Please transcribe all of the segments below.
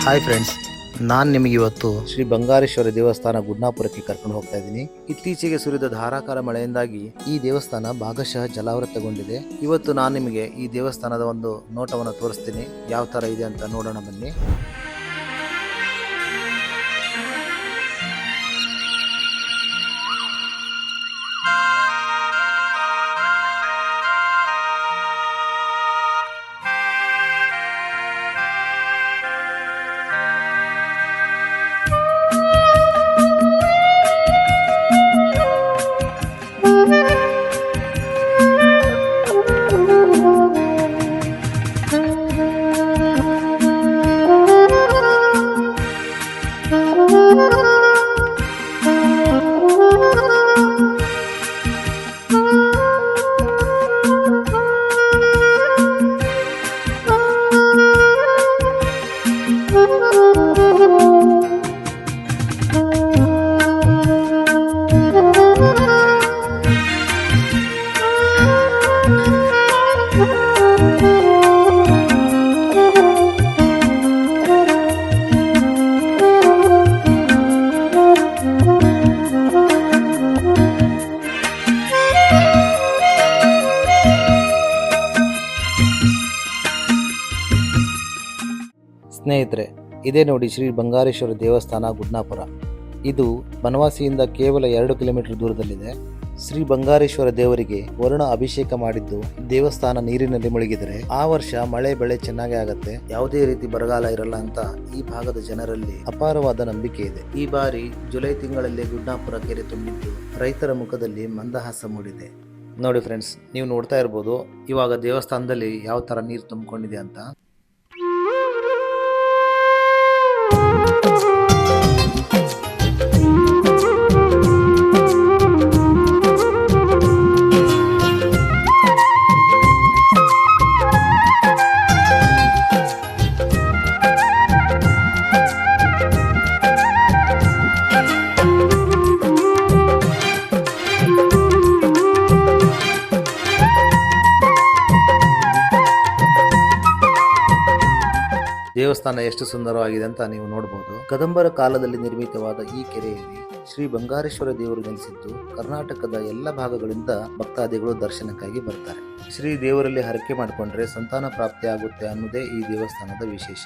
Hi friends, ನಾನು ನಿಮಗೆ ಇವತ್ತು ಶ್ರೀ ಬಂಗಾರೇಶ್ವರ ದೇವಸ್ಥಾನ ಗುಡ್ನಾಪುರಕ್ಕೆ ಕರ್ಕೊಂಡು ಹೋಗ್ತಾ ಇದ್ದೀನಿ. ಇತ್ತೀಚೆಗೆ ಸುರಿದ ಧಾರಾಕಾರ ಮಳೆಯಿಂದಾಗಿ ಈ ದೇವಸ್ಥಾನ ಭಾಗಶಃ ಜಲಾವೃತಗೊಂಡಿದೆ. ಇವತ್ತು ನಾನು ನಿಮಗೆ ಈ ದೇವಸ್ಥಾನದ ಒಂದು ನೋಟವನ್ನು ತೋರಿಸ್ತೀನಿ. ಯಾವ ತರ ಇದೆ ಅಂತ ನೋಡೋಣ ಬನ್ನಿ. ಸ್ನೇಹಿತರೆ, ಇದೇ ನೋಡಿ ಶ್ರೀ ಬಂಗಾರೇಶ್ವರ ದೇವಸ್ಥಾನ ಗುಡ್ನಾಪುರ. ಇದು ಬನವಾಸಿಯಿಂದ ಕೇವಲ 2 ಕಿಲೋಮೀಟರ್ ದೂರದಲ್ಲಿದೆ. ಶ್ರೀ ಬಂಗಾರೇಶ್ವರ ದೇವರಿಗೆ ವರುಣ ಅಭಿಷೇಕ ಮಾಡಿದ್ದು ದೇವಸ್ಥಾನ ನೀರಿನಲ್ಲಿ ಮುಳುಗಿದರೆ ಆ ವರ್ಷ ಮಳೆ ಬೆಳೆ ಚೆನ್ನಾಗಿ ಆಗತ್ತೆ, ಯಾವುದೇ ರೀತಿ ಬರಗಾಲ ಇರಲ್ಲ ಅಂತ ಈ ಭಾಗದ ಜನರಲ್ಲಿ ಅಪಾರವಾದ ನಂಬಿಕೆ ಇದೆ. ಈ ಬಾರಿ ಜುಲೈ ತಿಂಗಳಲ್ಲಿ ಗುಡ್ನಾಪುರ ಕೆರೆ ತುಂಬಿದ್ದು ರೈತರ ಮುಖದಲ್ಲಿ ಮಂದಹಾಸ ಮೂಡಿದೆ. ನೋಡಿ ಫ್ರೆಂಡ್ಸ್, ನೀವು ನೋಡ್ತಾ ಇರ್ಬೋದು ಇವಾಗ ದೇವಸ್ಥಾನದಲ್ಲಿ ಯಾವ ತರ ನೀರು ತುಂಬಿಕೊಂಡಿದೆ ಅಂತ. ದೇವಸ್ಥಾನ ಎಷ್ಟು ಸುಂದರವಾಗಿದೆ ಅಂತ ನೀವು ನೋಡಬಹುದು. ಕದಂಬರ ಕಾಲದಲ್ಲಿ ನಿರ್ಮಿತವಾದ ಈ ಕೆರೆಯಲ್ಲಿ ಶ್ರೀ ಬಂಗಾರೇಶ್ವರ ದೇವರು ನೆಲೆಸಿದ್ದು ಕರ್ನಾಟಕದ ಎಲ್ಲ ಭಾಗಗಳಿಂದ ಭಕ್ತಾದಿಗಳು ದರ್ಶನಕ್ಕಾಗಿ ಬರ್ತಾರೆ. ಶ್ರೀ ದೇವರಲ್ಲಿ ಹರಕೆ ಮಾಡಿಕೊಂಡ್ರೆ ಸಂತಾನ ಪ್ರಾಪ್ತಿ ಆಗುತ್ತೆ ಅನ್ನೋದೇ ಈ ದೇವಸ್ಥಾನದ ವಿಶೇಷ.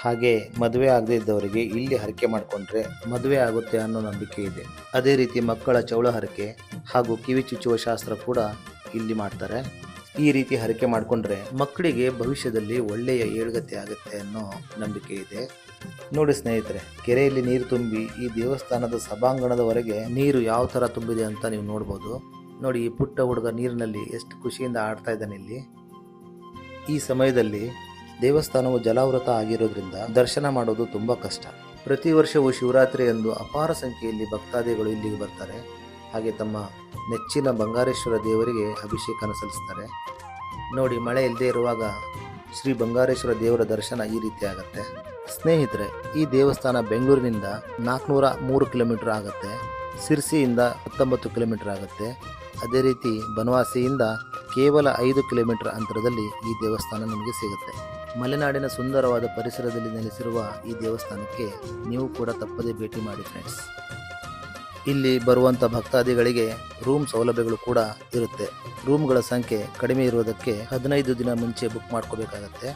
ಹಾಗೆ ಮದುವೆ ಆಗದೆ ಇದ್ದವರಿಗೆ ಇಲ್ಲಿ ಹರಕೆ ಮಾಡಿಕೊಂಡ್ರೆ ಮದುವೆ ಆಗುತ್ತೆ ಅನ್ನೋ ನಂಬಿಕೆ ಇದೆ. ಅದೇ ರೀತಿ ಮಕ್ಕಳ ಚೌಳ ಹರಕೆ ಹಾಗೂ ಕಿವಿ ಚುಚ್ಚುವ ಶಾಸ್ತ್ರ ಕೂಡ ಇಲ್ಲಿ ಮಾಡ್ತಾರೆ. ಈ ರೀತಿ ಹರಕೆ ಮಾಡಿಕೊಂಡ್ರೆ ಮಕ್ಕಳಿಗೆ ಭವಿಷ್ಯದಲ್ಲಿ ಒಳ್ಳೆಯ ಏಳ್ಗತೆ ಆಗುತ್ತೆ ಅನ್ನೋ ನಂಬಿಕೆ ಇದೆ. ನೋಡಿ ಸ್ನೇಹಿತರೆ, ಕೆರೆಯಲ್ಲಿ ನೀರು ತುಂಬಿ ಈ ದೇವಸ್ಥಾನದ ಸಭಾಂಗಣದವರೆಗೆ ನೀರು ಯಾವ ತರ ತುಂಬಿದೆ ಅಂತ ನೀವು ನೋಡ್ಬೋದು. ನೋಡಿ, ಈ ಪುಟ್ಟ ಹುಡುಗ ನೀರಿನಲ್ಲಿ ಎಷ್ಟು ಖುಷಿಯಿಂದ ಆಡ್ತಾ ಇದ್ದಾನೆ ಇಲ್ಲಿ. ಈ ಸಮಯದಲ್ಲಿ ದೇವಸ್ಥಾನವು ಜಲಾವೃತ ಆಗಿರೋದ್ರಿಂದ ದರ್ಶನ ಮಾಡೋದು ತುಂಬಾ ಕಷ್ಟ. ಪ್ರತಿ ವರ್ಷವೂ ಶಿವರಾತ್ರಿ ಎಂದು ಅಪಾರ ಸಂಖ್ಯೆಯಲ್ಲಿ ಭಕ್ತಾದಿಗಳು ಇಲ್ಲಿಗೆ ಬರ್ತಾರೆ. ಹಾಗೆ ತಮ್ಮ ನೆಚ್ಚಿನ ಬಂಗಾರೇಶ್ವರ ದೇವರಿಗೆ ಅಭಿಷೇಕನ ಸಲ್ಲಿಸ್ತಾರೆ. ನೋಡಿ, ಮಳೆ ಇಲ್ಲದೆ ಇರುವಾಗ ಶ್ರೀ ಬಂಗಾರೇಶ್ವರ ದೇವರ ದರ್ಶನ ಈ ರೀತಿ ಆಗುತ್ತೆ. ಸ್ನೇಹಿತರೆ, ಈ ದೇವಸ್ಥಾನ ಬೆಂಗಳೂರಿನಿಂದ 403 ಕಿಲೋಮೀಟರ್ ಆಗುತ್ತೆ. ಸಿರ್ಸಿಯಿಂದ 19 ಕಿಲೋಮೀಟರ್ ಆಗುತ್ತೆ. ಅದೇ ರೀತಿ ಬನವಾಸಿಯಿಂದ ಕೇವಲ 5 ಕಿಲೋಮೀಟರ್ ಅಂತರದಲ್ಲಿ ಈ ದೇವಸ್ಥಾನ ನಿಮಗೆ ಸಿಗುತ್ತೆ. ಮಲೆನಾಡಿನ ಸುಂದರವಾದ ಪರಿಸರದಲ್ಲಿ ನೆಲೆಸಿರುವ ಈ ದೇವಸ್ಥಾನಕ್ಕೆ ನೀವು ಕೂಡ ತಪ್ಪದೇ ಭೇಟಿ ಮಾಡಿ ಫ್ರೆಂಡ್ಸ್. ಇಲ್ಲಿ ಬರುವಂಥ ಭಕ್ತಾದಿಗಳಿಗೆ ರೂಮ್ ಸೌಲಭ್ಯಗಳು ಕೂಡ ಇರುತ್ತೆ. ರೂಮ್ಗಳ ಸಂಖ್ಯೆ ಕಡಿಮೆ ಇರುವುದಕ್ಕೆ 15 ದಿನ ಮುಂಚೆ ಬುಕ್ ಮಾಡ್ಕೋಬೇಕಾಗತ್ತೆ.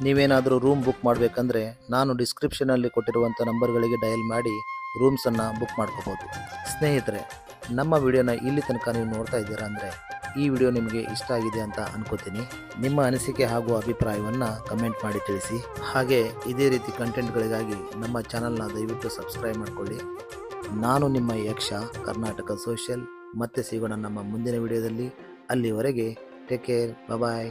ನೀವೇನಾದರೂ ರೂಮ್ ಬುಕ್ ಮಾಡಬೇಕಂದ್ರೆ ನಾನು ಡಿಸ್ಕ್ರಿಪ್ಷನಲ್ಲಿ ಕೊಟ್ಟಿರುವಂಥ ನಂಬರ್ಗಳಿಗೆ ಡಯಲ್ ಮಾಡಿ ರೂಮ್ಸನ್ನು ಬುಕ್ ಮಾಡ್ಕೋಬೋದು. ಸ್ನೇಹಿತರೆ, ನಮ್ಮ ವಿಡಿಯೋನ ಇಲ್ಲಿ ತನಕ ನೀವು ನೋಡ್ತಾ ಇದ್ದೀರಾ ಅಂದರೆ ಈ ವಿಡಿಯೋ ನಿಮಗೆ ಇಷ್ಟ ಆಗಿದೆ ಅಂತ ಅನ್ಕೋತೀನಿ. ನಿಮ್ಮ ಅನಿಸಿಕೆ ಹಾಗೂ ಅಭಿಪ್ರಾಯವನ್ನು ಕಮೆಂಟ್ ಮಾಡಿ ತಿಳಿಸಿ. ಹಾಗೆ ಇದೇ ರೀತಿ ಕಂಟೆಂಟ್ಗಳಿಗಾಗಿ ನಮ್ಮ ಚಾನಲ್ನ ದಯವಿಟ್ಟು ಸಬ್ಸ್ಕ್ರೈಬ್ ಮಾಡಿಕೊಳ್ಳಿ. ನಾನು ನಿಮ್ಮ ಯಕ್ಷ ಕರ್ನಾಟಕ ಸೋಷಿಯಲ್. ಮತ್ತೆ ಸಿಗೋಣ ನಮ್ಮ ಮುಂದಿನ ವಿಡಿಯೋದಲ್ಲಿ. ಅಲ್ಲಿವರೆಗೆ ಟೇಕ್ ಕೇರ್, ಬಾಯ್.